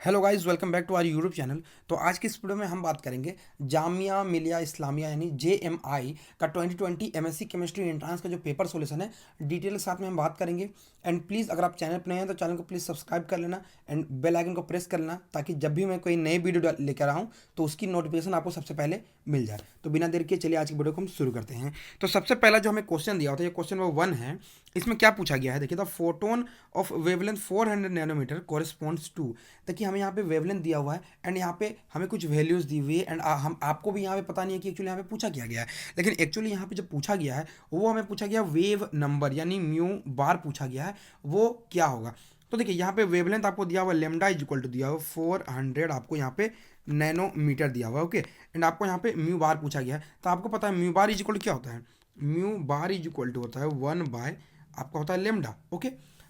Hello guys, welcome back to our YouTube channel. तो आज की इस वीडियो में हम बात करेंगे जामिया मिलिया इस्लामिया यानी JMI का 2020 MSc केमिस्ट्री एंट्रांस का जो पेपर सॉल्यूशन है, डिटेल के साथ में हम बात करेंगे। एंड प्लीज़ अगर आप चैनल पर नए हैं तो चैनल को प्लीज़ सब्सक्राइब कर लेना एंड बेल आइकन को प्रेस कर लेना, ताकि जब भी मैं कोई नई वीडियो लेकर आऊँ तो उसकी नोटिफिकेशन आपको सबसे पहले मिल जाए। तो बिना देर के चलिए आज की वीडियो को हम शुरू करते हैं। तो सबसे पहला जो हमें क्वेश्चन दिया होता है, ये क्वेश्चन नंबर 1 है। इसमें क्या पूछा गया है, देखिए, the photon of wavelength 400 nanometre corresponds to. देखिए हमें यहाँ पे वेवलेंथ दिया हुआ है एंड यहाँ पे हमें कुछ वैल्यूज़ दी हुई है एंड हम आपको भी यहाँ पे पता नहीं है कि एक्चुअली यहाँ पे पूछा क्या गया है। लेकिन एक्चुअली यहाँ पे जो पूछा गया है वो हमें पूछा गया वेव नंबर यानी म्यू बार पूछा गया है, वो क्या होगा। तो देखिए यहाँ पे वेवलेंथ आपको दिया हुआ लेमडा इज इक्वल टू दिया हुआ 400 आपको यहाँ पे नैनोमीटर दिया हुआ है, ओके। एंड आपको यहाँ पे म्यू बार पूछा गया है, तो आपको पता है mu bar is equal to क्या होता है। Mu bar is equal to होता है 1 बाय आपका होता है लेमडा, ओके।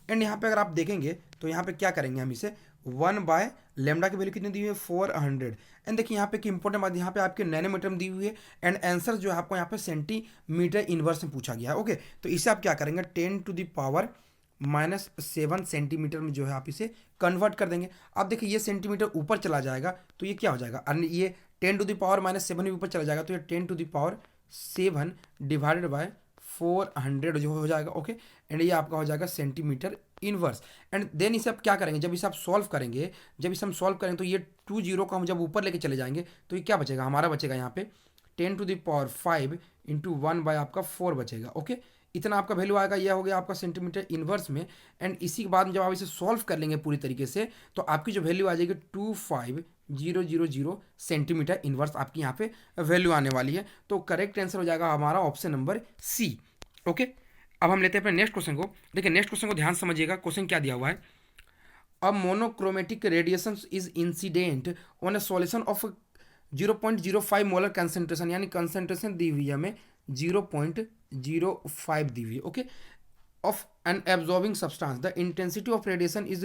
एंड यहाँ पे अगर आप देखेंगे तो यहाँ पे क्या करेंगे हम इसे 1 बाय लेमडा की वैल्यू कितनी दी हुई है 400। एंड देखिए यहाँ पे एक इंपॉर्टेंट बात, यहाँ पे आपके नैनोमीटर में दी हुई है एंड आंसर जो है आपको यहाँ पे सेंटीमीटर इनवर्स में पूछा गया है, ओके। तो इसे आप क्या करेंगे 10⁻⁻7 सेंटीमीटर में जो है आप इसे कन्वर्ट कर देंगे। अब देखिए ये सेंटीमीटर ऊपर चला जाएगा तो ये क्या हो जाएगा, ये 10⁻⁻7 भी ऊपर चला जाएगा तो ये 10⁻7 डिवाइडेड बाय 400 जो हो जाएगा, ओके। एंड ये आपका हो जाएगा सेंटीमीटर इनवर्स। एंड देन इसे आप क्या करेंगे, जब इसे आप सॉल्व करेंगे, जब इसे हम सॉल्व करेंगे तो ये 20 को हम जब ऊपर लेके चले जाएंगे तो ये क्या बचेगा, हमारा बचेगा यहाँ पे 10⁻5 इंटू 1 बाय आपका 4 बचेगा, ओके। इतना आपका वैल्यू आएगा, यह हो गया आपका सेंटीमीटर इनवर्स में। एंड इसी के बाद जब आप इसे सॉल्व कर लेंगे पूरी तरीके से तो आपकी जो वैल्यू आ जाएगी 25000 सेंटीमीटर इनवर्स आपकी यहाँ पे वैल्यू आने वाली है। तो करेक्ट आंसर हो जाएगा हमारा ऑप्शन नंबर सी, ओके। अब हम लेते हैं अपने नेक्स्ट क्वेश्चन को। देखिए नेक्स्ट क्वेश्चन को ध्यान समझिएगा, क्वेश्चन क्या दिया हुआ है। A monochromatic radiation is incident on a solution of 0.05 molar concentration, यानी कंसेंट्रेशन दी हुई है हमें 0.05 दी हुई है, okay, of an absorbing substance. The intensity of radiation is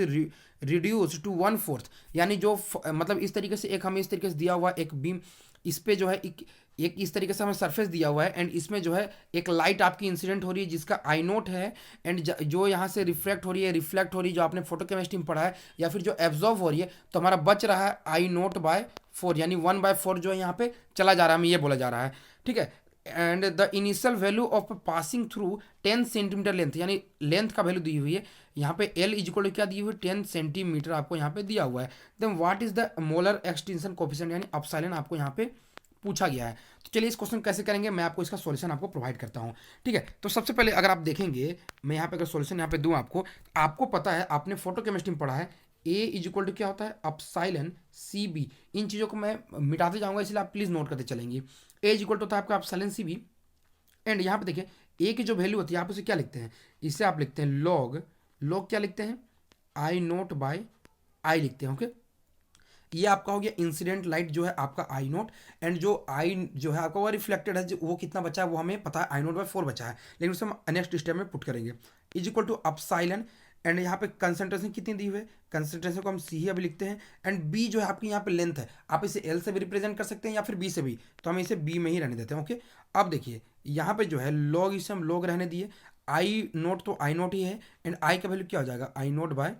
reduce to 1/4, यानी जो मतलब इस तरीके से एक हमें इस तरीके से दिया हुआ एक बीम, इस पे जो है एक इस तरीके से हमें सरफेस दिया हुआ है एंड इसमें जो है एक लाइट आपकी इंसिडेंट हो रही है जिसका आई नोट है एंड जो यहाँ से रिफ्लेक्ट हो रही है, रिफ्लेक्ट हो रही है जो आपने फोटो केमिस्ट्री में पढ़ा है, या फिर जो एब्जॉर्व हो रही है, तो हमारा बच रहा है आई नोट बाय 4, यानी 1/4 जो है यहाँ पे चला जा रहा है, हमें ये बोला जा रहा है, ठीक है। And the initial value of passing through 10 centimetre length, यानी लेंथ का वैल्यू दी हुई है यहाँ पे L इज इक्वल टू क्या दी हुई है 10 सेंटीमीटर आपको यहाँ पे दिया हुआ है। Then what is the molar extension coefficient, यानी अपसाइलन आपको यहाँ पे पूछा गया है। तो चलिए इस क्वेश्चन कैसे करेंगे, मैं आपको इसका सॉल्यूशन आपको प्रोवाइड करता हूँ, ठीक है। तो सबसे पहले अगर आप देखेंगे, मैं यहाँ पे अगर सॉल्यूशन यहाँ पे दूँ आपको पता है, आपने फोटो केमिस्ट्री में पढ़ा है A इज इक्वल टू क्या होता है अपसाइलन CB। इन चीज़ों को मैं मिटाते जाऊँगा, इसलिए आप प्लीज़ नोट करते चलेंगे। A इज इक्वल टू होता है आपका अपसाइलन CB। एंड यहाँ पे देखिए A की जो वैल्यू होती है आप उसे क्या लिखते हैं, इसे आप लिखते हैं लॉग क्या लिखते हैं आई नोट बाय आई लिखते हैं, ओके। ये आपका हो गया इंसिडेंट लाइट जो है आपका आई नोट, एंड जो आई जो है आपका वो रिफ्लेक्टेड है, जो वो कितना बचा है वो हमें पता है आई नोट बाय 4 बचा है, लेकिन उसे हम नेक्स्ट स्टेप में पुट करेंगे। Is equal to epsilon, and यहाँ पे कंसंट्रेशन कितनी दी हुई है, कंसंट्रेशन को हम सी ही अभी लिखते हैं। एंड बी जो है आपकी यहाँ पे लेंथ है, आप इसे एल से भी रिप्रेजेंट कर सकते हैं या फिर बी से भी, तो हम इसे बी में ही रहने देते हैं, ओके। अब देखिए यहाँ पे जो है लॉग, इसे हम लॉग रहने दिए, आई नोट तो आई नोट ही है एंड आई का वैल्यू क्या हो जाएगा आई नोट बाय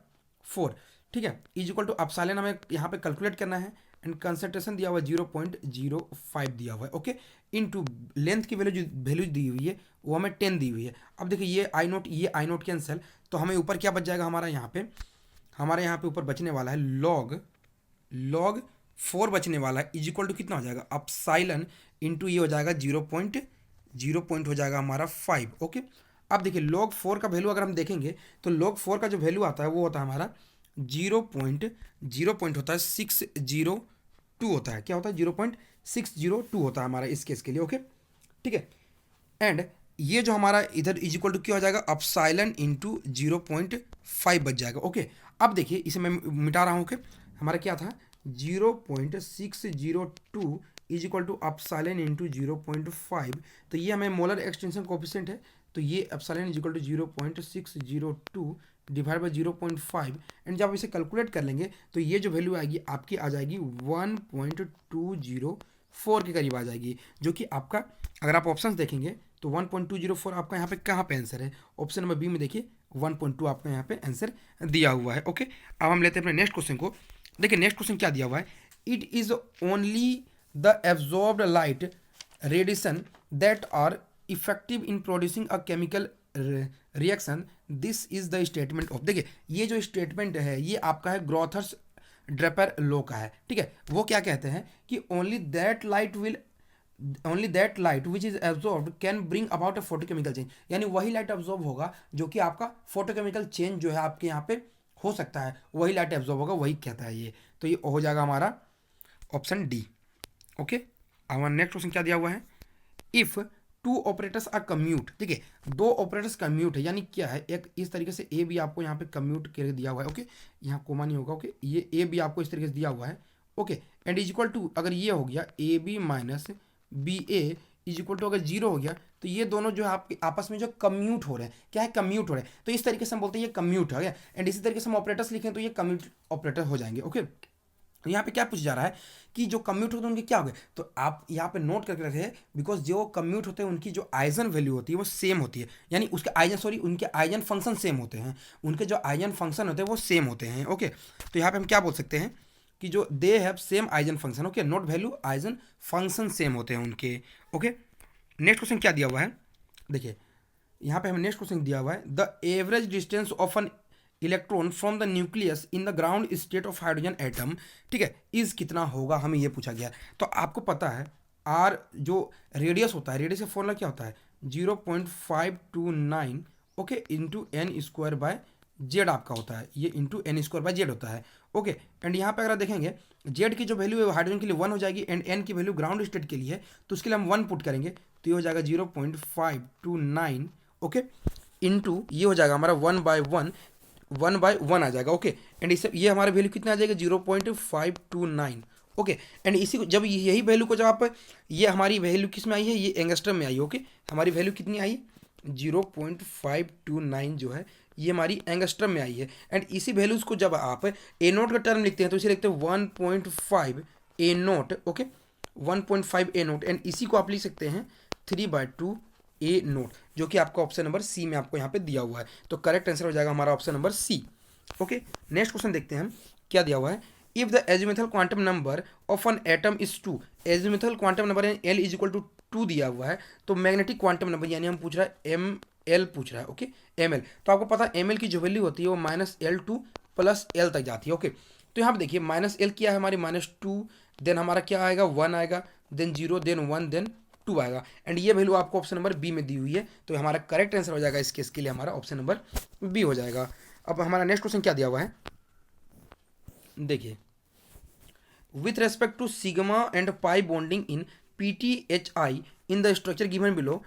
4, ठीक है। इज इक्वल टू अपसाइलन हमें यहाँ पे कैलकुलेट करना है एंड कंसंट्रेशन दिया हुआ है 0.05 दिया हुआ है, ओके। इनटू लेंथ की वैल्यू जो वैल्यू दी हुई है वो हमें 10 दी हुई है। अब देखिए ये आई नोट कैंसिल, तो हमें ऊपर क्या बच जाएगा, हमारे यहाँ पे ऊपर बचने वाला है लॉग 4 बचने वाला है, इज इक्वल टू कितना हो जाएगा अपसाइलन इंटू ये हो जाएगा 0.0 हो जाएगा हमारा 5, ओके। अब देखिए log 4 का वैल्यू अगर हम देखेंगे तो log 4 का जो वैल्यू आता है वो होता है हमारा 0.0 होता है 602 होता है, क्या होता है 0.602 होता है हमारा इस केस के लिए, ओके, ठीक है। एंड ये जो हमारा इधर इज इक्वल टू क्या हो जाएगा अपसाइलन इंटू 0.5 बच जाएगा, ओके। अब देखिए इसे मैं मिटा रहा हूँ, ओके। हमारा क्या था 0.602 is equal to epsilon into 0.5, तो ये हमें मोलर एक्सटेंशन कोफिशिएंट है, तो ये epsilon is equal to 0.602 divide by 0.5, and जब आप इसे कैलकुलेट कर लेंगे तो ये जो वैल्यू आएगी आपकी आ जाएगी 1.204 के करीब आ जाएगी, जो कि आपका अगर आप ऑप्शंस देखेंगे तो 1.204 आपका यहाँ पे कहाँ पे आंसर है, ऑप्शन नंबर बी में देखिए 1.2 आपका यहाँ पे आंसर दिया हुआ है, ओके। अब हम लेते हैं अपने नेक्स्ट क्वेश्चन को। देखिए नेक्स्ट क्वेश्चन क्या दिया हुआ है, it is only the absorbed light radiation that are effective in producing a chemical reaction, this is the statement of. देखिए ये जो स्टेटमेंट है ये आपका है ग्रोथर्स ड्रेपर लॉ का है, ठीक है। वो क्या कहते हैं कि only that light which is absorb can bring about a photochemical change, यानी वही लाइट एब्जॉर्ब होगा जो कि आपका फोटोकेमिकल चेंज जो है आपके यहाँ पे हो सकता है, वही लाइट एब्जॉर्ब होगा, वही कहता है ये। तो ये हो जाएगा हमारा ऑप्शन डी। ओके, हमारा नेक्स्ट क्वेश्चन क्या दिया हुआ है, if two operators are commute. देखिए दो ऑपरेटर्स कम्यूट है, यानी क्या है, एक इस तरीके से ए भी आपको यहाँ पे कम्यूट करके दिया हुआ है। ओके, यहाँ कोमा नहीं होगा। ओके, ये ए भी आपको इस तरीके से दिया हुआ है। Okay, and is equal to, अगर ये हो गया A B minus B A is equal to अगर जीरो हो गया, तो ये दोनों जो है आपके आपस में जो कम्यूट हो रहे हैं, क्या है, कम्यूट हो रहे हैं। तो इस तरीके से हम बोलते हैं ये कम्यूट हो गया। एंड इसी तरीके से हम ऑपरेटर्स लिखें तो ये कम्यूट ऑपरेटर हो जाएंगे। ओके, तो यहाँ पे क्या पूछा जा रहा है कि जो कम्यूट होते हैं उनके क्या हो गए, तो आप यहाँ पे नोट करके रखे, बिकॉज जो कम्यूट होते हैं उनकी जो आइजन वैल्यू होती है वो सेम होती है, यानी उसके आइजन उनके आइजन फंक्शन सेम होते हैं, उनके जो आइजन फंक्शन होते हैं वो सेम होते हैं। ओके, तो यहाँ पे हम क्या बोल सकते हैं कि जो they have same eigen function. Okay, note value, eigen function same होते हैं उनके। ओके, नेक्स्ट क्वेश्चन क्या दिया हुआ है, देखिए यहाँ पे हमें नेक्स्ट क्वेश्चन दिया हुआ है, the average distance of an electron from the nucleus in the ground state of hydrogen atom, ठीक है, इज कितना होगा, हमें ये पूछा गया। तो आपको पता है आर जो रेडियस होता है, रेडियस का फॉर्मूला क्या होता है, 0.529 okay into n square by Z आपका होता है, ये into n square by Z होता है। ओके, एंड यहाँ पे अगर देखेंगे जेड की जो वैल्यू है हाइड्रोजन के लिए 1 हो जाएगी, एंड एन की वैल्यू ग्राउंड स्टेट के लिए है, तो उसके लिए हम 1 पुट करेंगे, तो ये हो जाएगा 0.529 ओके इंटू ये हो जाएगा हमारा 1/1 आ जाएगा। ओके, एंड इससे ये हमारा वैल्यू कितना आ जाएगा 0.529। ओके, एंड इसी को जब यही वैल्यू को जब आप, ये हमारी वैल्यू किस में आई है, ये एंगस्ट्रम में आई। ओके, हमारी वैल्यू कितनी आई, 0.529 जो है ये हमारी एंगस्ट्रम में आई है। एंड इसी वैल्यूज को जब आप ए नोट का टर्म लिखते हैं तो इसे लिखते हैं 1.5 A naught. Okay, 1.5 A naught, and इसी को आप लिख सकते हैं 3/2 ए नोट, जो कि आपका ऑप्शन नंबर सी में आपको यहाँ पे दिया हुआ है। तो करेक्ट आंसर हो जाएगा हमारा option number C. Okay, next question देखते हैं हम क्या दिया हुआ है, if the azimuthal quantum number of an atom is 2, azimuthal quantum number l is equal to 2 दिया हुआ है, तो मैग्नेटिक क्वांटम नंबर यानी हम पूछ रहा है एम एल पूछ रहा है। ओके, एम एल, तो आपको पता है एम एल की जो वैल्यू होती है वो -L2 + L तक जाती है। ओके, तो यहाँ पे देखिए -L क्या है हमारी -2, देन हमारा क्या आएगा 1 आएगा, देन 0, देन 1, देन 2 आएगा, एंड ये वैल्यू आपको ऑप्शन नंबर बी में दी हुई है। तो हमारा करेक्ट आंसर हो जाएगा इस केस के लिए हमारा ऑप्शन नंबर बी हो जाएगा। अब हमारा नेक्स्ट क्वेश्चन क्या दिया हुआ है, देखिए with respect to sigma and pi bonding in PTHI in the structure given below,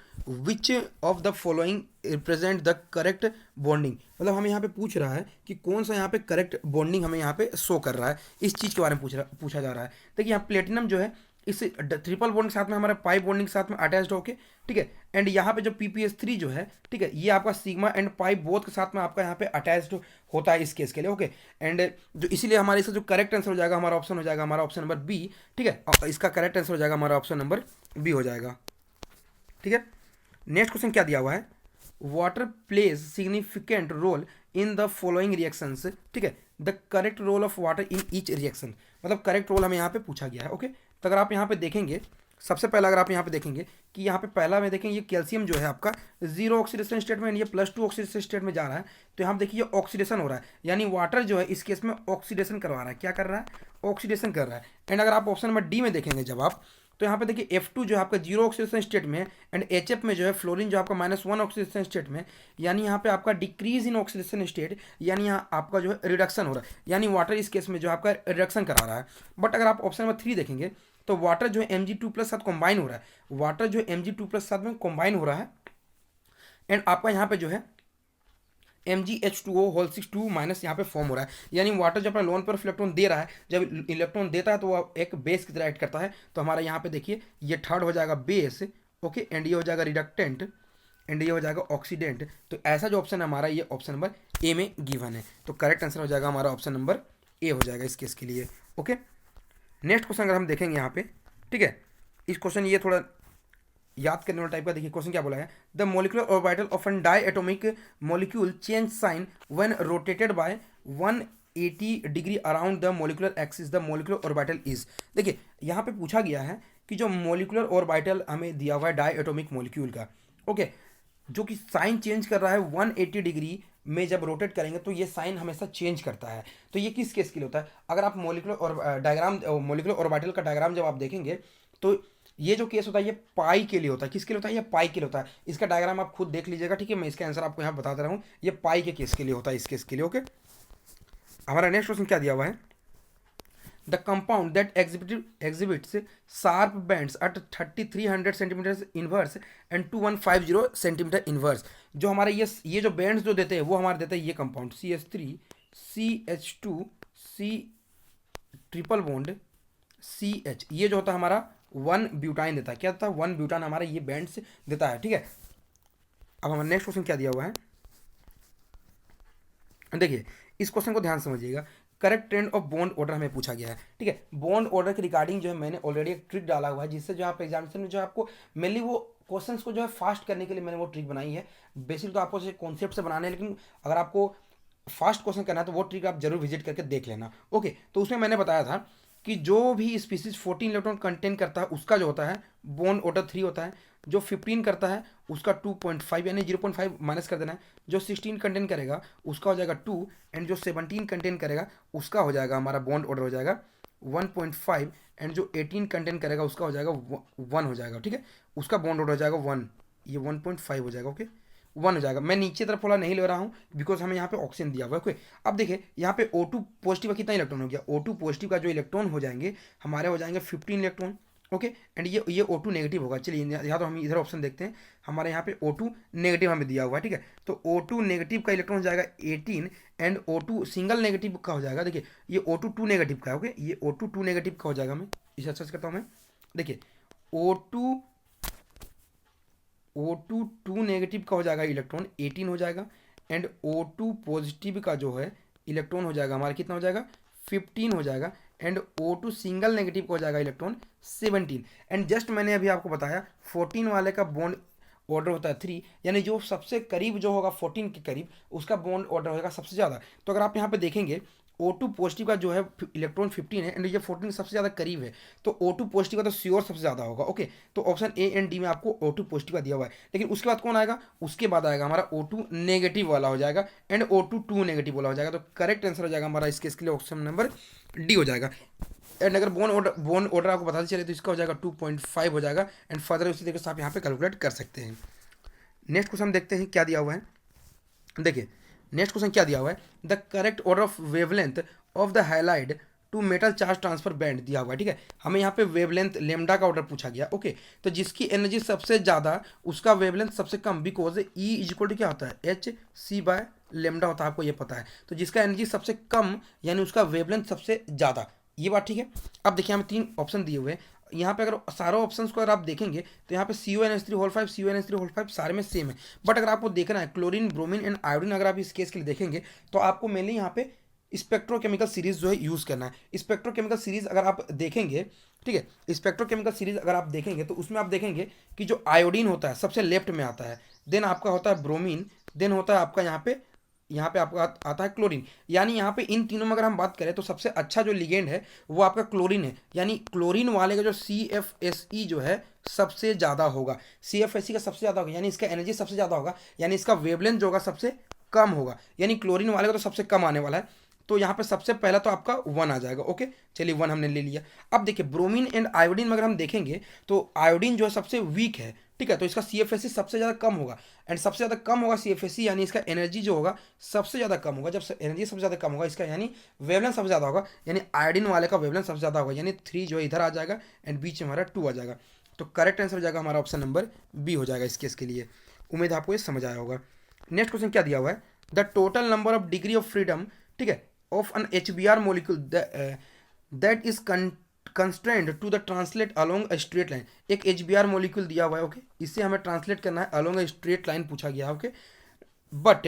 which of the following represent the correct bonding, मतलब हमें यहाँ पे पूछ रहा है कि कौन सा यहाँ पे करेक्ट बॉन्डिंग हमें यहाँ पे शो कर रहा है, इस चीज़ के बारे में पूछा जा रहा है। देखिए यहाँ प्लेटिनम जो है इस ट्रिपल बॉन्ड के साथ में हमारा पाई बॉन्डिंग के साथ में अटैच्ड होके, ठीक है, एंड यहाँ पे जो PPS3 जो है, ठीक है, ये आपका सिग्मा एंड पाई बोथ के साथ में आपका यहाँ पे अटैच्ड होता है इस केस के लिए। ओके, एंड जो इसीलिए हमारे इसका जो करेक्ट आंसर हो जाएगा हमारा ऑप्शन हो जाएगा हमारा ऑप्शन नंबर बी, ठीक है, इसका करेक्ट आंसर हो जाएगा हमारा ऑप्शन नंबर बी हो जाएगा। ठीक है, नेक्स्ट क्वेश्चन क्या दिया हुआ है, water plays significant role in the following reactions, ठीक है, the correct role of water in each reaction, मतलब करेक्ट रोल हमें यहाँ पे पूछा गया है। ओके, तो अगर आप यहाँ पे देखेंगे, सबसे पहला अगर आप यहाँ पे देखेंगे कि यहाँ पे पहला में देखेंगे ये कैल्शियम जो है आपका 0 ऑक्सीडेशन स्टेट में, ये +2 ऑक्सीडेशन स्टेट में जा रहा है, तो यहाँ पे देखिए ऑक्सीडेशन हो रहा है, यानी वाटर जो है इस केस में ऑक्सीडेशन करवा रहा है, क्या कर रहा है, ऑक्सीडेशन कर रहा है। एंड अगर आप ऑप्शन नंबर डी में देखेंगे जब आप, तो यहाँ पे देखिए F2 जो है आपका 0 ऑक्सीडेशन स्टेट में, एंड HF में जो है फ्लोरीन जो आपका -1 ऑक्सीडेशन स्टेट में, यानी यहाँ पे आपका डिक्रीज इन ऑक्सीडेशन स्टेट, यानी यहाँ आपका जो है रिडक्शन हो रहा है, यानी वाटर इस केस में जो आपका रिडक्शन करा रहा है। बट अगर आप ऑप्शन नंबर 3 देखेंगे तो वाटर जो है Mg2+ साथ कॉम्बाइन हो रहा है, वाटर जो है Mg2+ साथ में कॉम्बाइन हो रहा है, एंड आपका यहाँ पे जो है MgH2O6 यहाँ पे फॉर्म हो रहा है, यानी वाटर जब अपना लोन पर इलेक्ट्रॉन दे रहा है, जब इलेक्ट्रॉन देता है तो वो एक बेस की तरह एक्ट करता है। तो हमारा यहाँ पे देखिए ये थर्ड हो जाएगा बेस, ओके, एंड ये हो जाएगा रिडक्टेंट, एंड ये हो जाएगा ऑक्सीडेंट। तो ऐसा जो ऑप्शन है हमारा ये ऑप्शन नंबर ए में गिवन है, तो करेक्ट आंसर हो जाएगा हमारा ऑप्शन नंबर ए हो जाएगा इस केस के लिए। ओके, नेक्स्ट क्वेश्चन अगर हम देखेंगे यहाँ पे, ठीक है, इस क्वेश्चन ये थोड़ा याद करने वाला टाइप का, देखिए क्वेश्चन क्या बोला है, the molecular orbital of a diatomic molecule change sign when rotated by 1 80 degree around the molecular axis the molecular orbital is. देखिए यहाँ पे पूछा गया है कि जो मोलिकुलर ऑर्बिटल हमें दिया हुआ है डाई एटॉमिक मोलिक्यूल का, ओके, जो कि साइन चेंज कर रहा है 180 डिग्री में, जब रोटेट करेंगे तो ये साइन हमेशा चेंज करता है। तो ये किस केस के लिए होता है? अगर आप मोलिकुलर और डायग्राम मोलिकुलर ऑर्बिटल का डायग्राम जब आप देखेंगे तो ये जो केस होता है ये पाई के लिए होता है। किसके लिए होता है? ये पाई के लिए होता है। इसका डायग्राम आप खुद देख लीजिएगा, ठीक है, मैं इसका आंसर आपको यहाँ बता दे रहा हूँ। ये पाई के केस के लिए होता है, इस केस के लिए, ओके। हमारा नेक्स्ट क्वेश्चन क्या दिया हुआ है? The compound that exhibits sharp bands at 3300 centimetre inverse and 2150 centimetre inverse. जो हमारे ये जो बैंड्स जो देते हैं वो हमारे देते हैं ये compound CH3 CH2 C triple bond CH, ये जो होता है हमारा 1 ब्यूटाइन देता है। क्या देता है? 1 ब्यूटाइन हमारा ये बैंड्स देता है, ठीक है। अब हमारा नेक्स्ट क्वेश्चन क्या दिया हुआ है? देखिए इस क्वेश्चन को ध्यान से समझिएगा। Correct trend of bond order हमें पूछा गया है, ठीक है। बॉन्ड ऑर्डर के रिगार्डिंग जो है मैंने ऑलरेडी एक ट्रिक डाला हुआ है, जिससे जो आप एग्जामिनेशन में जो आपको मेनली वो क्वेश्चंस को जो है फास्ट करने के लिए मैंने वो ट्रिक बनाई है। बेसिक तो आपको कॉन्सेप्ट से बनाने हैं, लेकिन अगर आपको फास्ट क्वेश्चन करना है तो वो ट्रिक आप जरूर विजिट करके देख लेना, ओके। तो उसमें मैंने बताया था कि जो भी स्पीसीज 14 इलेक्ट्रॉन कंटेन करता है उसका जो होता है बॉन्ड ऑर्डर 3 होता है। जो 15 करता है उसका 2.5 यानी 0.5 माइनस कर देना है। जो 16 कंटेन करेगा उसका हो जाएगा 2, एंड जो 17 कंटेन करेगा उसका हो जाएगा हमारा बॉन्ड ऑर्डर हो जाएगा 1.5, एंड जो 18 कंटेन करेगा उसका हो जाएगा 1 हो जाएगा, ठीक है। उसका बॉन्ड ऑर्डर हो जाएगा 1, ये 1.5 हो जाएगा, ओके, 1 हो जाएगा। मैं नीचे तरफ वाला नहीं ले रहा हूँ बिकॉज हमें यहाँ पे ऑक्सीजन दिया हुआ है, ओके। अब देखिए यहाँ पे O2 पॉजिटिव का कितना इलेक्ट्रॉन हो गया? O2 पॉजिटिव का जो इलेक्ट्रॉन हो जाएंगे हमारे हो जाएंगे 15 इलेक्ट्रॉन, ओके। एंड ये O2 नेगेटिव होगा। चलिए यहाँ तो हम इधर ऑप्शन देखते हैं, हमारे यहाँ पे O2 नेगेटिव हमें दिया हुआ है, ठीक है। तो O2 नेगेटिव का इलेक्ट्रॉन हो जाएगा 18, एंड O2 सिंगल नेगेटिव का हो जाएगा, देखिए ये O2 2 नेगेटिव का है, ओके, ये O2 2 नेगेटिव का हो जाएगा। मैं इसे अच्छा से करता हूँ मैं, देखिए O2 2 नेगेटिव का हो जाएगा इलेक्ट्रॉन 18 हो जाएगा, एंड O2 पॉजिटिव का जो है इलेक्ट्रॉन हो जाएगा हमारा कितना हो जाएगा 15 हो जाएगा, एंड O2 सिंगल नेगेटिव का हो जाएगा इलेक्ट्रॉन 17। एंड जस्ट मैंने अभी आपको बताया 14 वाले का बॉन्ड ऑर्डर होता है 3, यानी जो सबसे करीब जो होगा 14 के करीब उसका बॉन्ड ऑर्डर होगा सबसे ज़्यादा। तो अगर आप यहाँ पे देखेंगे O2 पॉजिटिव का जो है इलेक्ट्रॉन 15 है, एंड ये 14 सबसे ज़्यादा करीब है, तो O2 पॉजिटिव का तो श्योर सबसे ज़्यादा होगा, ओके। तो ऑप्शन ए एंड डी में आपको O2 पॉजिटिव का दिया हुआ है। लेकिन उसके बाद कौन आएगा? उसके बाद आएगा हमारा O2 नेगेटिव वाला हो जाएगा, एंड O2 2 नेगेटिव वाला हो जाएगा। तो करेक्ट आंसर हो जाएगा हमारा इस केस के लिए ऑप्शन नंबर डी हो जाएगा। एंड अगर बॉन्ड ऑर्डर आपको पता चले तो इसका हो जाएगा 2.5 हो जाएगा, एंड फर्दर उसी तरीके से आप यहाँ पे कैलकुलेट कर सकते हैं। नेक्स्ट क्वेश्चन देखते हैं क्या दिया हुआ है। देखिए नेक्स्ट क्वेश्चन क्या दिया हुआ है? The correct order of wavelength of the halide to metal charge transfer band दिया हुआ है, ठीक है। हमें यहाँ पे वेवलेंथ लेमडा का ऑर्डर पूछा गया, ओके। तो जिसकी एनर्जी सबसे ज़्यादा उसका वेवलेंथ सबसे कम, बिकॉज ई इक्वल टू क्या होता है HC लेमडा होता है, आपको ये पता है। तो जिसका एनर्जी सबसे कम यानी उसका वेवलेंथ सबसे ज़्यादा, ये बात ठीक है। अब देखिए हमें 3 ऑप्शन दिए हुए हैं। यहाँ पे अगर सारे ऑप्शंस को अगर आप देखेंगे तो यहाँ पे CuNH3 CuNH3 सारे में सेम है। बट अगर आपको देखना है क्लोरीन ब्रोमीन एंड आयोडीन, अगर आप इस केस के लिए देखेंगे तो आपको मेनली यहाँ पे स्पेक्ट्रोकेमिकल सीरीज जो है यूज़ करना है। स्पेक्ट्रोकेमिकल सीरीज अगर आप देखेंगे, ठीक है, स्पेक्ट्रोकेमिकल सीरीज अगर आप देखेंगे तो उसमें आप देखेंगे कि जो आयोडीन होता है सबसे लेफ्ट में आता है, देन आपका होता है ब्रोमीन, देन होता है आपका यहाँ पे आपका आता है क्लोरीन। यानी यहाँ पे इन तीनों में अगर हम बात करें तो सबसे अच्छा जो लिगेंड है वो आपका क्लोरीन है। यानी क्लोरीन वाले का जो CFSE जो है सबसे ज़्यादा होगा, CFSE का सबसे ज़्यादा होगा, यानी इसका एनर्जी सबसे ज़्यादा होगा, यानी इसका वेवलेंथ जो होगा सबसे कम होगा, यानी क्लोरीन वाले का तो सबसे कम आने वाला है। तो यहाँ पे सबसे पहला तो आपका 1 आ जाएगा, ओके। चलिए 1 हमने ले लिया। अब देखिए ब्रोमीन एंड आयोडीन में अगर हम देखेंगे तो आयोडीन जो है सबसे वीक है, ठीक है, तो इसका CFSE सबसे ज़्यादा कम होगा, एंड सबसे ज़्यादा कम होगा CFSE यानी इसका एनर्जी जो होगा सबसे ज़्यादा कम होगा। जब एनर्जी सबसे ज़्यादा कम होगा इसका यानी वेवलेंथ सबसे ज़्यादा होगा, यानी आयोडीन वाले का वेवलेंथ सबसे ज़्यादा होगा, यानी 3 जो है इधर आ जाएगा एंड बीच में हमारा 2 आ जाएगा। तो करेक्ट आंसर हो जाएगा हमारा ऑप्शन नंबर बी हो जाएगा इस केस के लिए। उम्मीद है आपको ये समझ आया होगा। नेक्स्ट क्वेश्चन क्या दिया हुआ है? The total number of degree of freedom, ठीक है, of an HBr molecule that is constrained to the translate along a straight line। एक HBr molecule दिया हुआ है, ओके, इससे हमें ट्रांसलेट करना है along a straight line पूछा गया है, okay, but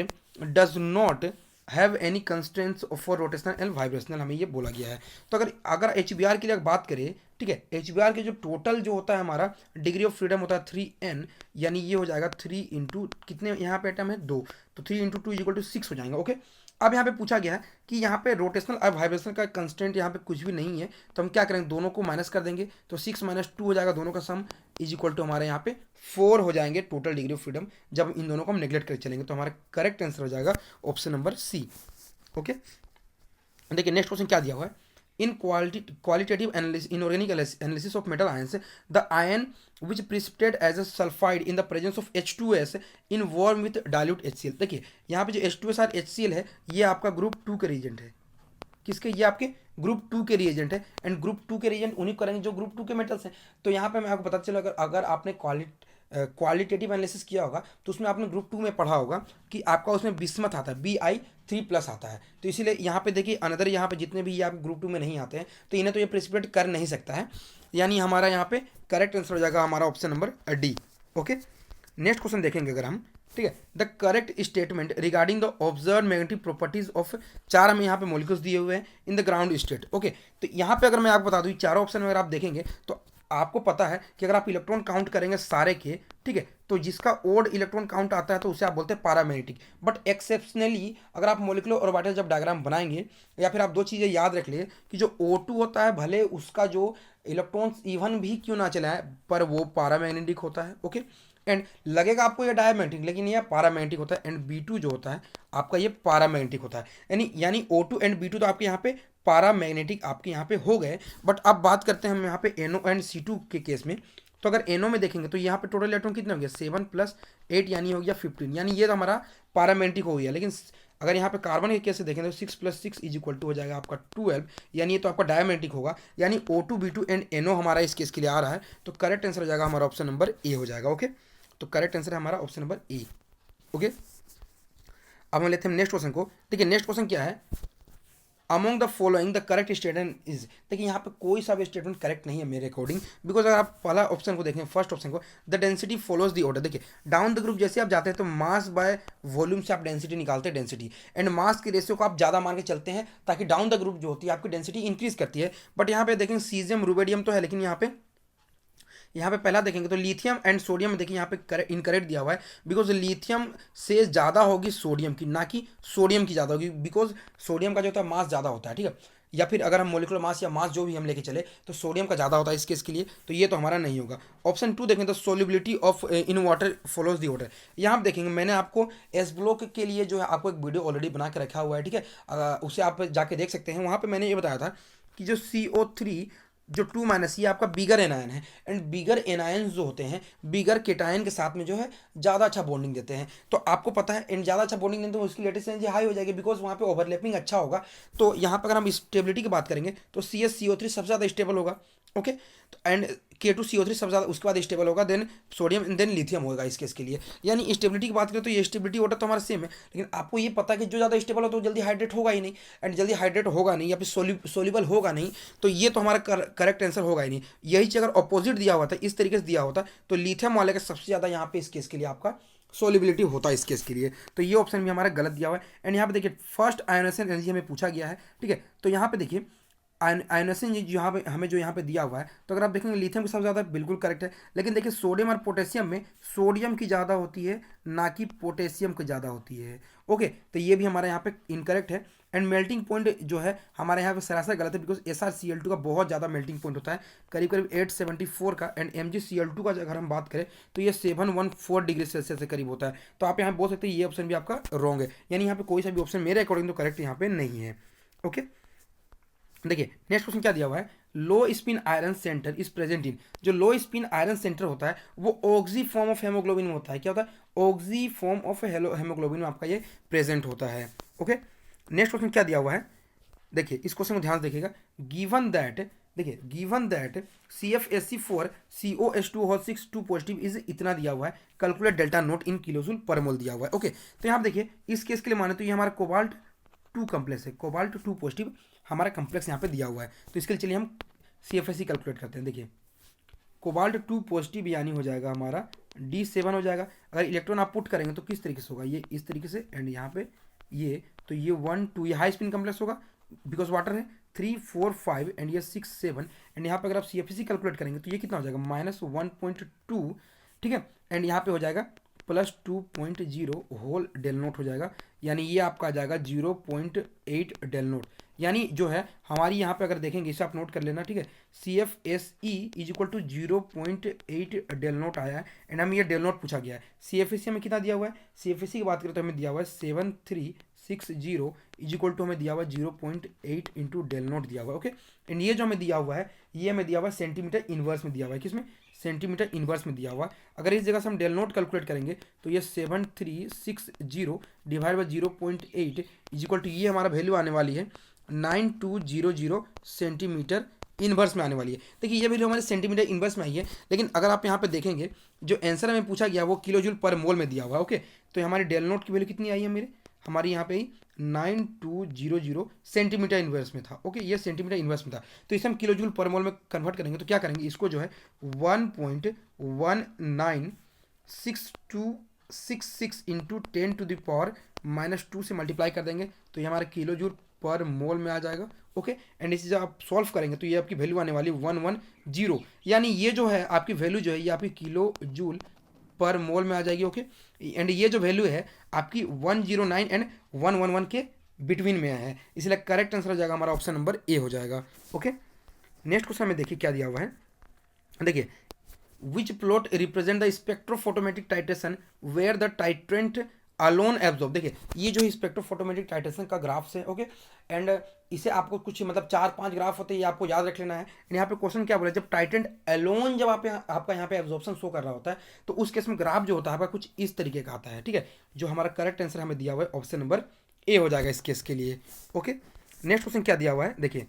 does not have any constraints for rotational and vibrational, हमें ये बोला गया है। तो अगर HBr के लिए बात करें, ठीक है, HBr के जो टोटल जो होता है हमारा डिग्री ऑफ फ्रीडम होता है 3n, यानी ये हो जाएगा 3 इंटू कितने यहाँ पे एटम है 2, तो 3 इंटू 2 इक्वल टू 6 हो जाएगा, ओके। अब यहाँ पे पूछा गया है कि यहाँ पे रोटेशनल और वाइब्रेशन का कंस्टेंट यहाँ पे कुछ भी नहीं है, तो हम क्या करेंगे, दोनों को माइनस कर देंगे, तो 6 माइनस 2 हो जाएगा, दोनों का सम इज इक्वल टू हमारे यहाँ पे 4 हो जाएंगे टोटल डिग्री ऑफ फ्रीडम। जब इन दोनों को हम नेग्लेक्ट करके चलेंगे तो हमारा करेक्ट आंसर हो जाएगा ऑप्शन नंबर सी। ओके, देखिए नेक्स्ट क्वेश्चन क्या दिया हुआ है, इन qualitative analysis inorganic analysis of metal ions, the ion which precipitate as a sulfide in the presence of H2S in warm with dilute HCl। देखिए यहाँ पे जो H2S और HCl है ये आपका ग्रुप 2 के रीजेंट है, किसके, ये आपके ग्रुप 2 के रिएजेंट है, एंड ग्रुप 2 के रिएजेंट उन्हीं करेंगे जो ग्रुप 2 के मेटल्स हैं। तो यहाँ पे मैं आपको पता चला, अगर अगर आपने क्वालिटेटिव एनालिसिस किया होगा तो उसमें आपने ग्रुप 2 में पढ़ा होगा कि आपका उसमें बिस्मथ आता है, Bi3+ आता है। तो इसीलिए यहाँ पे देखिए अनदर, यहाँ पे जितने भी ये आप ग्रुप 2 में नहीं आते हैं तो इन्हें तो ये प्रेसिपिटेट कर नहीं सकता है, यानी हमारा यहाँ पे करेक्ट आंसर हो जाएगा हमारा option number D. Okay, next question देखेंगे अगर हम, ठीक है, the correct statement regarding the observe magnetic properties of, चार हमें यहाँ पे मॉलिक्यूल्स दिए हुए हैं in the ground state. Okay, तो यहाँ पे अगर मैं आपको बता दूँ चारों ऑप्शन में अगर आप देखेंगे तो आपको पता है कि अगर आप इलेक्ट्रॉन काउंट करेंगे सारे के, ठीक है, तो जिसका ओड इलेक्ट्रॉन काउंट आता है तो उसे आप बोलते हैं पैरामैग्नेटिक। बट एक्सेप्शनली अगर आप मॉलिक्यूलर ऑर्बिटल जब डायग्राम बनाएंगे, या फिर आप दो चीज़ें याद रख लिए कि जो O2 होता है भले उसका जो इलेक्ट्रॉन्स इवन भी क्यों ना चला है पर वो पैरामैग्नेटिक होता है। ओके, एंड लगेगा आपको ये डायमैग्नेटिक, लेकिन ये पैरामैग्नेटिक होता है, एंड B2 जो होता है आपका ये पैरामैग्नेटिक होता है, यानी O2 एंड B2 तो आपके यहाँ पे पैरामैग्नेटिक आपके यहाँ पे हो गए। बट अब बात करते हैं हम यहाँ पे NO एंड C2 के केस में। तो अगर NO में देखेंगे तो यहाँ पे टोटल इलेक्ट्रॉन कितने हो गया, 7 + 8 यानी हो गया 15, यानी ये तो हमारा पैरामैग्नेटिक हो गया। लेकिन अगर यहाँ पे कार्बन के केस से देखें तो 6 + 6 इज इक्वल टू हो जाएगा आपका 12, यानी ये तो आपका डायमैग्नेटिक होगा, यानी O2 B2 एंड NO हमारा इस केस के लिए आ रहा है। तो करेक्ट आंसर हो जाएगा हमारा ऑप्शन नंबर ए हो जाएगा। ओके, तो करेक्ट आंसर है हमारा ऑप्शन नंबर ए। ओके, अब हम लेते हैं नेक्स्ट क्वेश्चन को। देखिए नेक्स्ट क्वेश्चन क्या है, among the following the correct statement is. देखिए यहाँ पे कोई सा भी स्टेटमेंट करेक्ट नहीं है मेरे अकॉर्डिंग, बिकॉज अगर आप पहला ऑप्शन को देखें, फर्स्ट ऑप्शन को, the density follows the order. देखिए डाउन द ग्रुप जैसे आप जाते हैं तो मास बाय वॉल्यूम से आप डेंसिटी निकालते हैं, डेंसिटी एंड मास की रेशियो को आप ज़्यादा मान के चलते हैं ताकि डाउन द ग्रुप जो होती है आपकी डेंसिटी इंक्रीज करती है। बट यहाँ पे देखें सीजियम रुबेडियम तो है, लेकिन यहाँ पे पहला देखेंगे तो लिथियम एंड सोडियम में देखिए यहाँ पे इनकरेक्ट दिया हुआ है, बिकॉज लिथियम से ज़्यादा होगी सोडियम की, ना कि सोडियम की ज़्यादा होगी, बिकॉज सोडियम का जो होता है मास ज़्यादा होता है, ठीक है, या फिर अगर हम मोलिकुलर मास या मास जो भी हम लेके चले तो सोडियम का ज़्यादा होता है इस केस के लिए, तो ये तो हमारा नहीं होगा। ऑप्शन 2 देखें तो solubility of in water follows the water. यहाँ आप देखेंगे मैंने आपको एस ब्लॉक के लिए जो है आपको एक वीडियो ऑलरेडी बना के रखा हुआ है, ठीक है, उसे आप जाके देख सकते हैं। वहाँ पर मैंने ये बताया था कि जो CO3 जो 2- ये आपका बिगर एनायन है, एंड बिगर एनायन जो होते हैं बिगर केटायन के साथ में जो है ज़्यादा अच्छा बॉन्डिंग देते हैं। तो आपको पता है एंड ज़्यादा अच्छा बॉन्डिंग देते हैं तो उसकी लेटेस्ट एनर्जी हाई हो जाएगी, बिकॉज वहाँ पे ओवरलैपिंग अच्छा होगा। तो यहाँ पर अगर हम स्टेबिलिटी की बात करेंगे तो CsCO3 सबसे ज़्यादा स्टेबल होगा। ओके, तो एंड K2CO3 सबसे ज़्यादा, उसके बाद स्टेबल होगा, then sodium and then lithium होगा इस केस के लिए। यानी स्टेबिलिटी की बात करें तो ये स्टेबिलिटी वाटर तो हमारा सेम है, लेकिन आपको ये पता है कि जो ज़्यादा स्टेबल हो तो जल्दी हाइड्रेट होगा ही नहीं, एंड जल्दी हाइड्रेट होगा नहीं या फिर सोल्यूबल होगा नहीं, तो ये तो हमारा करेक्ट आंसर होगा ही नहीं। यही चीज़ अगर ऑपोजिट दिया हुआ था, इस तरीके से दिया होता तो लिथियम वाले का सबसे ज़्यादा यहाँ पे इस केस के लिए आपका सोलिबिलिटी होता है इस केस के लिए, तो ये ऑप्शन भी हमारा गलत दिया हुआ है। एंड यहाँ पे देखिए फर्स्ट आयोनाइजेशन एनर्जी हमें पूछा गया है, ठीक है, तो यहाँ पे देखिए आयोनाइजेशन यहाँ पे हमें जो यहाँ पे दिया हुआ है, तो अगर आप देखेंगे लिथियम की सबसे ज़्यादा बिल्कुल करेक्ट है, लेकिन देखिए सोडियम और पोटेशियम में सोडियम की ज़्यादा होती है ना कि पोटेशियम की ज़्यादा होती है। ओके, तो ये भी हमारे यहाँ पे इनकरेक्ट है। एंड मेल्टिंग पॉइंट जो है हमारे यहाँ पे सरासर गलत है, बिकॉज SrCl2 का बहुत ज़्यादा मेल्टिंग पॉइंट होता है, करीब करीब 874 का, एंड MgCl2 का अगर हम बात करें तो ये 714 डिग्री सेल्सियस से करीब होता है। तो आप यहाँ बोल सकते हैं ये ऑप्शन भी आपका रॉन्ग है, यानी यहाँ पे कोई सा भी ऑप्शन मेरे अकॉर्डिंग तो करेक्ट यहाँ पे नहीं है। ओके, देखिए नेक्स्ट क्वेश्चन क्या दिया हुआ है, लो spin iron centre is present in. जो लो स्पिन आयरन सेंटर होता है वो ऑक्सी फॉर्म ऑफ हेमोग्लोबिन में होता है। क्या होता है, ऑक्सी फॉर्म ऑफ हेमोग्लोबिन में आपका ये प्रेजेंट होता है। ओके, नेक्स्ट क्वेश्चन क्या दिया हुआ है, देखिए इस क्वेश्चन को ध्यान से देखिएगा, गिवन दैट, देखिए given that CfSc4 COH2 2 positive is इतना दिया हुआ है, कैलकुलेट डेल्टा नोट इन किलोजूल पर मोल दिया हुआ है। ओके, तो यहाँ देखिए इस केस के लिए माने तो ये हमारा कोबाल्ट 2 कम्प्लेक्स है, कोबाल्ट 2 पॉजिटिव हमारा कम्प्लेक्स यहाँ पे दिया हुआ है, तो इसके लिए चलिए हम CfSc कैलकुलेट करते हैं। देखिए कोबाल्ट 2 पॉजिटिव यानी हो जाएगा हमारा D7 हो जाएगा। अगर इलेक्ट्रॉन आप पुट करेंगे तो किस तरीके से होगा, ये इस तरीके से, एंड यहाँ पे ये, तो ये 1 2 ये हाई स्पिन कम्प्लेक्स होगा बिकॉज वाटर है, 3 4 5 एंड ये 6 7, एंड यहाँ पे अगर आप CfSc कैलकुलेट करेंगे तो ये कितना हो जाएगा -1.2, ठीक है, एंड यहाँ पे हो जाएगा +2.0 होल डेल नोट हो जाएगा, यानी ये आपका आ जाएगा 0.8 डेल नोट। यानी जो है हमारी यहाँ पे अगर देखेंगे, इसे आप नोट कर लेना, ठीक है। CFSE is equal to 0.8 del naught आया है, एंड हमें ये डेल नोट पूछा गया है। CFSE हमें कितना दिया हुआ है, CFSE की बात करें तो हमें दिया हुआ है 7360 इज इक्वल टू हमें दिया हुआ है 0.8 इंटू डेल नोट दिया हुआ है, ओके। एंड ये जो हमें दिया हुआ है, ये हमें दिया हुआ है सेंटीमीटर इनवर्स में दिया हुआ है, किसमें, सेंटीमीटर इनवर्स में दिया हुआ है। अगर इस जगह से हम डेल नोट कैलकुलेट करेंगे तो ये 7360 divide by 0.8 is equal to, ये हमारा वैल्यू आने वाली है 9200 सेंटीमीटर इनवर्स में आने वाली है। देखिए ये वैल्यू हमारे सेंटीमीटर इनवर्स में आई है, लेकिन अगर आप यहाँ पे देखेंगे जो आंसर हमें पूछा गया वो किलो जूल पर मोल में दिया हुआ है, ओके। तो हमारी डेल नोट की वैल्यू कितनी आई है मेरे, हमारी यहाँ पे 9200 सेंटीमीटर इनवर्स में था, ओके। ये सेंटीमीटर इनवर्स में था, तो इसे हम किलो जूल पर मोल में कन्वर्ट करेंगे तो क्या करेंगे, इसको जो है 1.196266 इंटू 10⁻⁻² से मल्टीप्लाई कर देंगे, तो ये हमारा किलो जूल पर मोल में आ जाएगा, ओके। एंड इसे जब आप सॉल्व करेंगे तो ये आपकी वैल्यू आने वाली 110, यानी ये जो है आपकी वैल्यू जो है ये आपकी किलो जूल पर मोल में आ जाएगी, ओके। एंड ये जो वैल्यू है आपकी 109 एंड 111 के बिटवीन में है, इसलिए करेक्ट आंसर हो जाएगा हमारा ऑप्शन नंबर ए हो जाएगा, ओके। नेक्स्ट क्वेश्चन में देखिए क्या दिया हुआ है, देखिए which plot represent the spectrophotometric titration where the titrant alone absorb. देखिए ये जो स्पेक्ट्रोफोटोमेट्रिक टाइट्रेशन का ग्राफ्स है, ओके। एंड इसे आपको कुछ मतलब 4-5 ग्राफ होते हैं, ये आपको याद रख लेना है। एंड यहाँ पे क्वेश्चन क्या बोला, जब टाइट्रेंट अलोन जब आपका यहाँ पे एब्जॉर्प्शन शो कर रहा होता है तो उस केस में ग्राफ जो होता है आपका कुछ इस तरीके का आता है, ठीक है। जो हमारा करेक्ट आंसर हमें दिया हुआ है ऑप्शन नंबर ए हो जाएगा इस केस के लिए, ओके। नेक्स्ट क्वेश्चन क्या दिया हुआ है, देखिए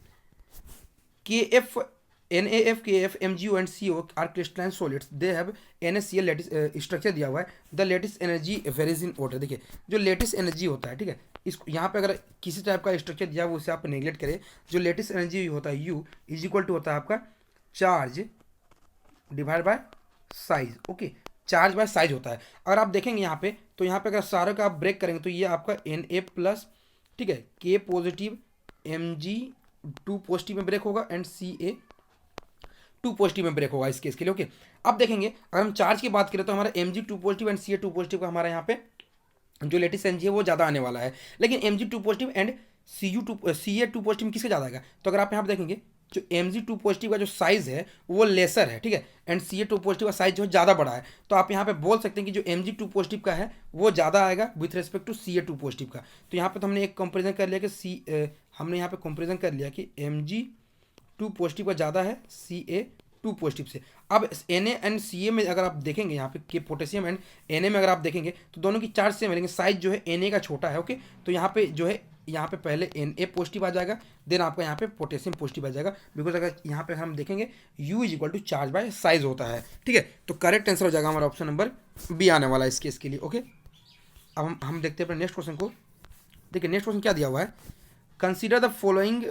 KF NaF, KF, MgO and CO are crystalline solids. They have NaCl lattice structure दिया हुआ है। The latest energy varies in water. देखिए जो लेटेस्ट एनर्जी होता है, ठीक है, इस यहाँ पे अगर किसी टाइप का स्ट्रक्चर दिया हुआ उसे आप नेगलेक्ट करें, जो लेटेस्ट एनर्जी होता है U इज इक्वल टू होता है आपका charge divide by size, okay. Charge by size होता है। अगर आप देखेंगे यहाँ पे तो यहाँ पे अगर सारे का आप ब्रेक करेंगे तो ये आपका Na+, ठीक है, K पॉजिटिव, Mg2 पॉजिटिव में ब्रेक होगा एंड Ca2 पॉजिटिव में ब्रेक होगा इस केस के लिए, ओके। अब देखेंगे अगर हम चार्ज की बात करें तो हमारा Mg2 positive and Ca2 positive का हमारा यहाँ पे जो लेटेस्ट एनर्जी है वो ज़्यादा आने वाला है, लेकिन Mg2 positive and Ca2 positive किसके ज़्यादा आएगा, तो अगर आप यहाँ पे देखेंगे जो Mg2 पॉजिटिव का जो साइज है वो लेसर है, ठीक है, एंड Ca2 पॉजिटिव का साइज जो है ज़्यादा बड़ा है, तो आप यहाँ पे बोल सकते हैं कि जो Mg2 पॉजिटिव का है वो ज़्यादा आएगा with respect to Ca2 positive का। तो यहाँ पे तो हमने एक कंपेरिजन कर लिया कि हमने यहाँ पे कंपेरिजन कर लिया कि Mg2 पॉजिटिव का ज़्यादा है Ca2 पॉजिटिव से। अब Na एंड Ca में अगर आप देखेंगे यहाँ पे के पोटेशियम एंड Na में अगर आप देखेंगे तो दोनों की चार्ज सेम है, लेकिन साइज जो है Na का छोटा है, ओके। तो यहाँ पे जो है यहाँ पे पहले Na पॉजिटिव आ जाएगा, देन आपका यहाँ पे पोटेशियम पॉजिटिव आ जाएगा, बिकॉज अगर यहाँ पे हम देखेंगे U is equal to charge by size होता है, ठीक है। तो करेक्ट आंसर हो जाएगा हमारा ऑप्शन नंबर बी आने वाला है इस केस के लिए, ओके। अब हम देखते हैं अपने नेक्स्ट क्वेश्चन को। देखिए नेक्स्ट क्वेश्चन क्या दिया हुआ है, consider the following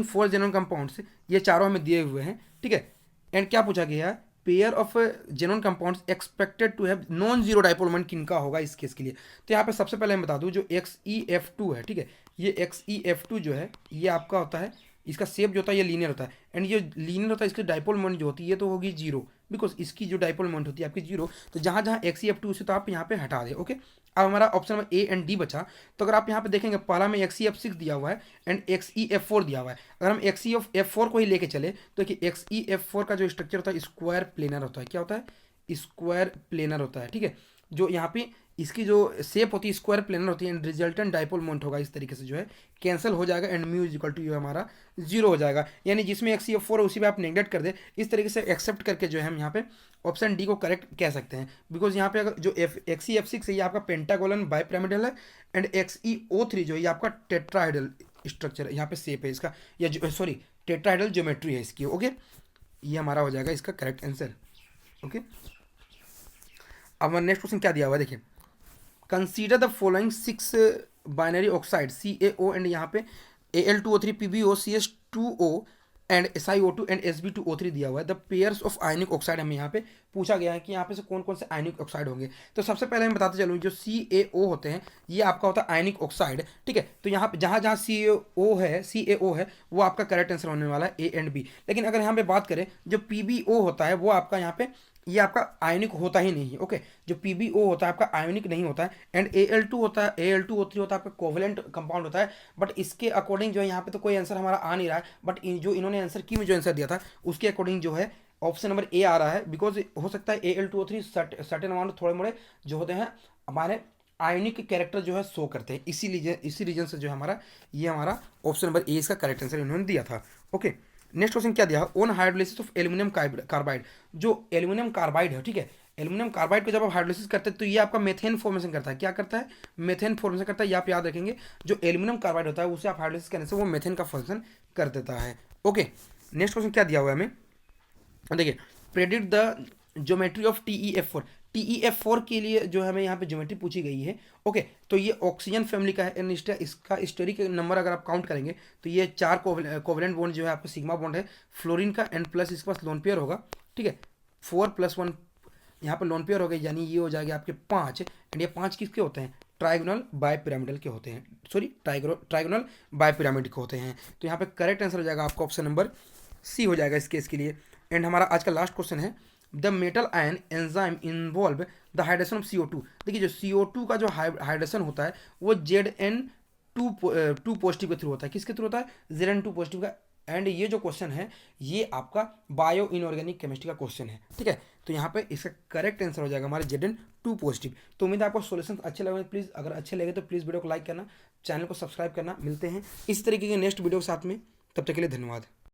4 xenon compounds, ये चारों हमें दिए हुए हैं, ठीक है। एंड क्या पूछा गया है, pair of xenon compounds expected to have non zero dipole moment किनका होगा इस केस के लिए। तो यहाँ पे सबसे पहले मैं बता दूं जो XeF2 है, ठीक है, ये XeF2 जो है ये आपका होता है, इसका शेप जो होता है ये लीनियर होता है, एंड ये लीनियर होता है, इसकी डाइपोल मोमेंट जो होती है ये तो होगी जीरो, बिकॉज इसकी जो डाइपोल मोमेंट होती है आपकी जीरो, तो जहाँ जहाँ XeF2 से तो आप यहाँ पे हटा दें, ओके। अब हमारा option number A and D बचा, तो अगर आप यहाँ पे देखेंगे पहला में XeF6 दिया हुआ है एंड XeF4 दिया हुआ है। अगर हम XeF4 को ही लेके चले तो कि XeF4 का जो स्ट्रक्चर होता है स्क्वायर प्लेनर होता है, क्या होता है, स्क्वायर प्लेनर होता है, ठीक है। जो यहाँ पे इसकी जो शेप होती है स्क्वायर प्लेनर होती है एंड रिजल्टेंट डाइपोल मोमेंट होगा इस तरीके से जो है कैंसिल हो जाएगा and mu is equal to हमारा जीरो हो जाएगा, यानी जिसमें XeF4 है उसी पे आप नेगलेक्ट कर दे, इस तरीके से एक्सेप्ट करके जो है हम यहाँ पे ऑप्शन डी को करेक्ट कह सकते हैं, बिकॉज यहाँ पे अगर जो XeF6 है ये आपका पेंटागोनल बाइपिरामिडल है एंड XeO3 जो है आपका टेट्राहाइडल स्ट्रक्चर यहाँ पे शेप है इसका, या सॉरी टेट्राहाइडल ज्योमेट्री है इसकी, ओके। ये हमारा हो जाएगा इसका करेक्ट आंसर, ओके। अब नेक्स्ट क्वेश्चन क्या दिया हुआ है, देखिए consider the following 6 binary oxide CaO and यहाँ पे Al2O3 PbO CS2O and SiO2 and Sb2O3 दिया हुआ है। The pairs of ionic oxide हमें यहाँ पे पूछा गया है कि यहाँ पे से कौन कौन से आयनिक ऑक्साइड होंगे। तो सबसे पहले मैं बताते चलूँ जो CaO होते हैं ये आपका होता है आयनिक ऑक्साइड, ठीक है। तो यहाँ पे जहाँ जहाँ CaO है वो आपका करेक्ट आंसर होने वाला है A एंड B। लेकिन अगर यहाँ पे बात करें जो PbO होता है वो आपका यहाँ पे ये आपका आयनिक होता ही नहीं है। ओके, जो PbO होता है आपका आयनिक नहीं होता है। एंड Al2 होता है, Al2O3 होता है आपका कोवलेंट कंपाउंड होता है। बट इसके अकॉर्डिंग जो है यहाँ पे तो कोई आंसर हमारा आ नहीं रहा है, बट जो इन्होंने आंसर की में जो आंसर दिया था उसके अकॉर्डिंग जो है ऑप्शन नंबर ए आ रहा है। बिकॉज हो सकता है Al2O3 सर्टेन अमाउंट थोड़े मोड़े जो होते हैं हमारे आयनिक कैरेक्टर जो है शो करते हैं, इसी रीजन से जो है हमारा ये हमारा ऑप्शन नंबर ए इसका करेक्ट आंसर इन्होंने दिया था। ओके, नेक्स्ट क्वेश्चन क्या दिया, on hydrolysis of aluminium carbide. जो एल्यूमिनियम कार्बाइड है, ठीक है, एल्यूमिनियम कार्बाइड को जब आप हाइड्रोलिसिस करते हैं तो ये आपका मेथेन फॉर्मेशन करता है। क्या करता है? मेथेन फॉर्मेशन करता है। ये आप याद रखेंगे, जो एल्यूमिनियम कार्बाइड होता है उसे आप हाइड्रोलिसिस करने से वो मेथेन का फंक्शन कर देता है। ओके, नेक्स्ट क्वेश्चन क्या दिया हुआ है हमें, देखिए, predict the geometry of TeF4। TeF4 के लिए जो हमें यहाँ पे ज्योमेट्री पूछी गई है। ओके, तो ये ऑक्सीजन फैमिली का है। इसका स्टेरिक नंबर अगर आप काउंट करेंगे तो ये 4 कोवलेंट बॉन्ड जो है आपका सिग्मा बॉन्ड है फ्लोरीन का, एंड प्लस इसके पास लोन पेयर होगा। ठीक है, 4+1 यहाँ पर लोन पेयर हो गए, यानी ये हो जाएगा आपके 5। एंड ये 5 किसके होते हैं? ट्राइगोनल बाय पिरामिडल के होते हैं, सॉरी ट्राइगोनल बाय पिरामिड के होते हैं। तो यहाँ पे करेक्ट आंसर हो जाएगा आपका ऑप्शन नंबर सी हो जाएगा इस केस के लिए। एंड हमारा आज का लास्ट क्वेश्चन है, the metal ion enzyme involve the hydration of CO2। देखिए, जो CO2 का जो हाइड्रेशन होता है वो Zn2 पॉजिटिव के थ्रू होता है। किसके थ्रू होता है? Zn2 पॉजिटिव का। एंड ये जो क्वेश्चन है ये आपका बायो इनऑर्गेनिक केमिस्ट्री का क्वेश्चन है। ठीक है, तो यहाँ पे इसका करेक्ट आंसर हो जाएगा हमारे Zn2 पॉजिटिव। तो उम्मीद है आपको सॉल्यूशन अच्छे लगे। प्लीज़ अगर अच्छे लगे तो प्लीज़ वीडियो को लाइक करना, चैनल को सब्सक्राइब करना। मिलते हैं इस तरीके के नेक्स्ट वीडियो के साथ में, तब तक के लिए धन्यवाद।